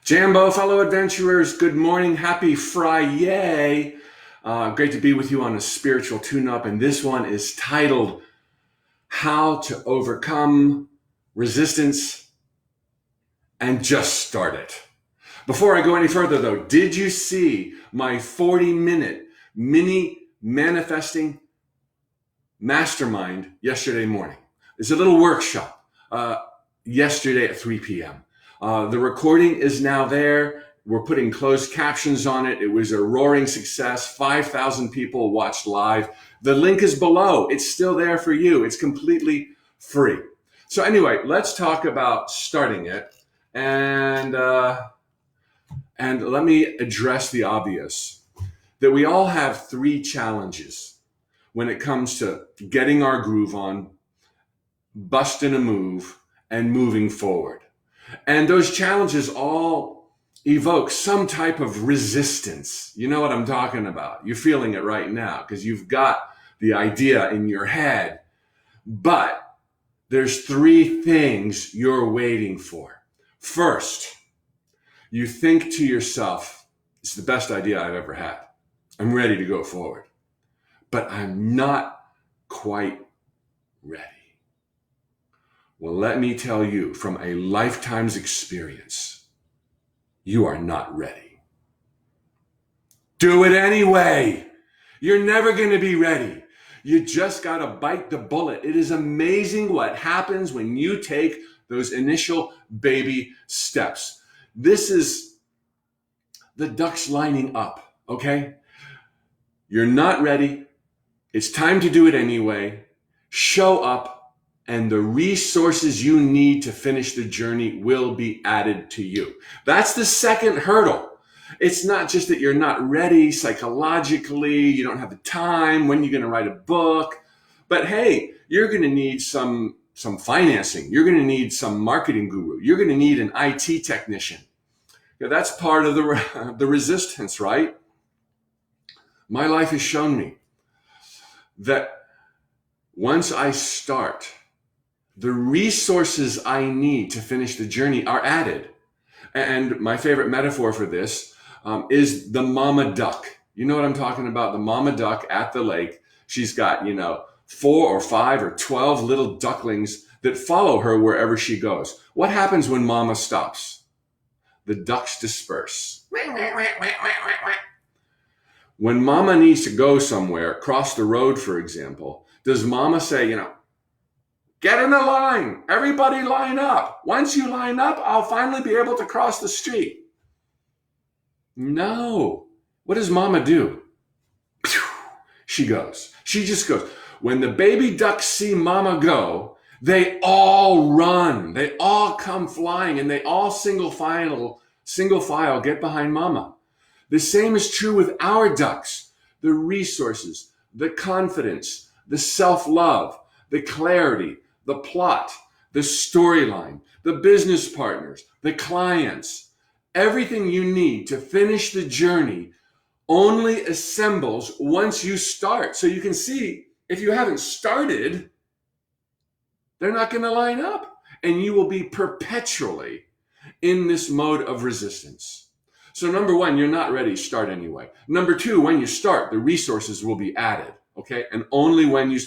Jambo, fellow adventurers, good morning. Happy Friday. Great to be with you on a spiritual tune-up. And this one is titled, How to Overcome Resistance and Just Start It. Before I go any further, though, did you see my 40-minute mini manifesting mastermind yesterday morning? It's a little workshop yesterday at 3 p.m. The recording is now there. We're putting closed captions on it. It was a roaring success. 5,000 people watched live. The link is below. It's still there for you. It's completely free. So anyway, let's talk about starting it. And let me address the obvious, that we all have three challenges when it comes to getting our groove on, busting a move, and moving forward. And those challenges all evoke some type of resistance. You know what I'm talking about. You're feeling it right now because you've got the idea in your head. But there's three things you're waiting for. First, you think to yourself, it's the best idea I've ever had. I'm ready to go forward, but I'm not quite ready. Well, let me tell you from a lifetime's experience, you are not ready. Do it anyway. You're never going to be ready. You just got to bite the bullet. It is amazing what happens when you take those initial baby steps. This is the ducks lining up, okay? You're not ready. It's time to do it anyway. Show up. And the resources you need to finish the journey will be added to you. That's the second hurdle. It's not just that you're not ready psychologically, you don't have the time, when you're going to write a book. But hey, you're going to need some financing. You're going to need some marketing guru. You're going to need an IT technician. That's part of the resistance, right? My life has shown me that once I start, the resources I need to finish the journey are added. And my favorite metaphor for this is the mama duck. You know what I'm talking about? The mama duck at the lake. She's got, 4 or 5 or 12 little ducklings that follow her wherever she goes. What happens when mama stops? The ducks disperse. When mama needs to go somewhere, cross the road, for example, does mama say, get in the line. Everybody line up. Once you line up, I'll finally be able to cross the street. No. What does mama do? She goes. She just goes. When the baby ducks see mama go, they all run. They all come flying and they all single file get behind mama. The same is true with our ducks. The resources, the confidence, the self-love, the clarity, the plot, the storyline, the business partners, the clients, everything you need to finish the journey only assembles once you start. So you can see, if you haven't started, they're not going to line up. And you will be perpetually in this mode of resistance. So number one, you're not ready, start anyway. Number two, when you start, the resources will be added, okay? And only when you...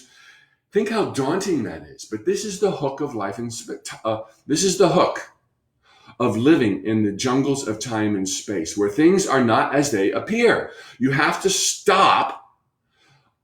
Think how daunting that is, but this is the hook of life, and this is the hook of living in the jungles of time and space, where things are not as they appear. You have to stop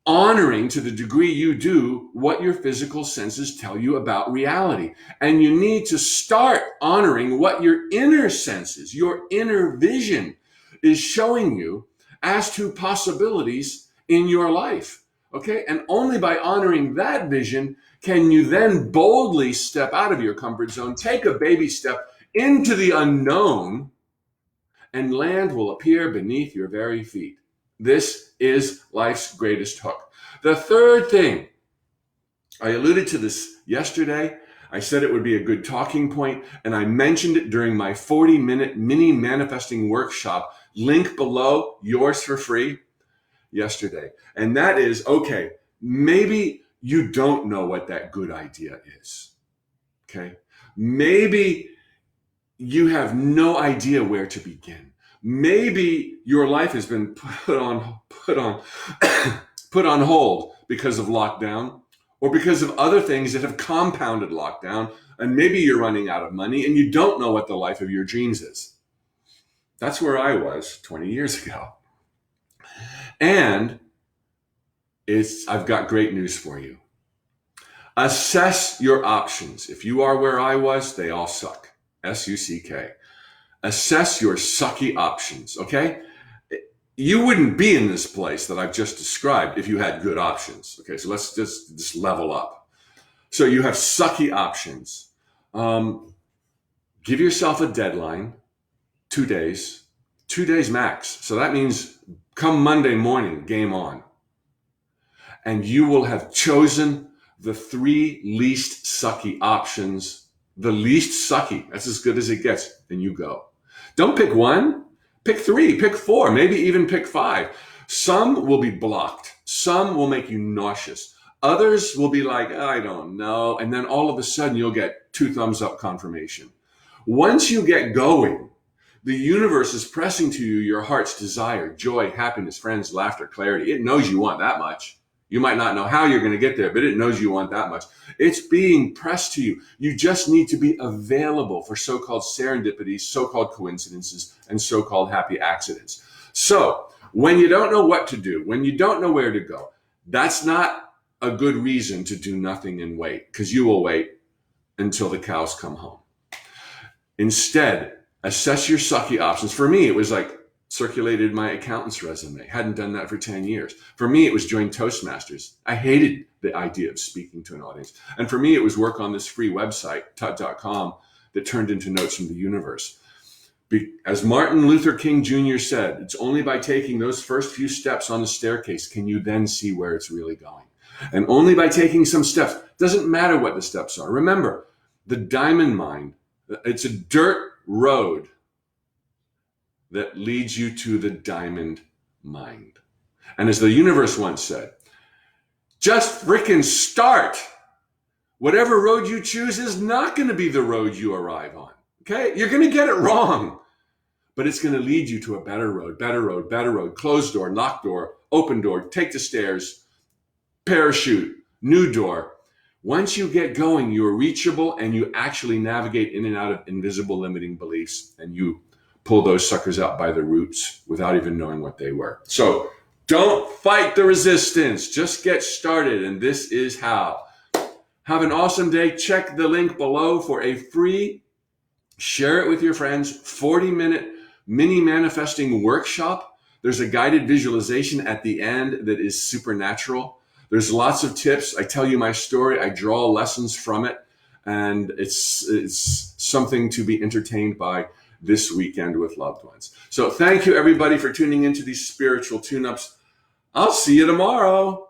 honoring, to the degree you do, what your physical senses tell you about reality. And you need to start honoring what your inner senses, your inner vision is showing you as to possibilities in your life. Okay, and only by honoring that vision can you then boldly step out of your comfort zone, take a baby step into the unknown, and land will appear beneath your very feet. This is life's greatest hook. The third thing, I alluded to this yesterday. I said it would be a good talking point, and I mentioned it during my 40-minute mini manifesting workshop. Link below, yours for free, yesterday. And that is, okay, maybe you don't know what that good idea is. Okay. Maybe you have no idea where to begin. Maybe your life has been put on put on hold because of lockdown, or because of other things that have compounded lockdown, and maybe you're running out of money and you don't know what the life of your dreams is. That's where I was 20 years ago. And I've got great news for you. Assess your options. If you are where I was, they all suck. S-U-C-K. Assess your sucky options, okay? You wouldn't be in this place that I've just described if you had good options. Okay, so let's just level up. So you have sucky options. Give yourself a deadline, 2 days, 2 days max. So that means come Monday morning, game on. And you will have chosen the 3 least sucky options. The least sucky, that's as good as it gets. Then you go. Don't pick 1, pick 3, pick 4, maybe even pick 5. Some will be blocked. Some will make you nauseous. Others will be like, I don't know. And then all of a sudden you'll get 2 thumbs up confirmation. Once you get going, the universe is pressing to you your heart's desire, joy, happiness, friends, laughter, clarity. It knows you want that much. You might not know how you're going to get there, but it knows you want that much. It's being pressed to you. You just need to be available for so-called serendipities, so-called coincidences, and so-called happy accidents. So when you don't know what to do, when you don't know where to go, that's not a good reason to do nothing and wait, because you will wait until the cows come home. Instead, assess your sucky options. For me, it was like circulated my accountant's resume. Hadn't done that for 10 years. For me, it was join Toastmasters. I hated the idea of speaking to an audience. And for me, it was work on this free website, tut.com, that turned into Notes from the Universe. As Martin Luther King Jr. said, it's only by taking those first few steps on the staircase can you then see where it's really going. And only by taking some steps. Doesn't matter what the steps are. Remember, the diamond mine, it's a dirt road that leads you to the diamond mine. And as the universe once said, just frickin' start. Whatever road you choose is not going to be the road you arrive on. Okay? You're going to get it wrong. But it's going to lead you to a better road, better road, better road, closed door, locked door, open door, take the stairs, parachute, new door. Once you get going, you're reachable and you actually navigate in and out of invisible limiting beliefs, and you pull those suckers out by the roots without even knowing what they were. So don't fight the resistance. Just get started, and this is how. Have an awesome day. Check the link below for a free, share it with your friends, 40-minute mini manifesting workshop. There's a guided visualization at the end that is supernatural. There's lots of tips. I tell you my story. I draw lessons from it. And it's something to be entertained by this weekend with loved ones. So thank you, everybody, for tuning into these spiritual tune-ups. I'll see you tomorrow.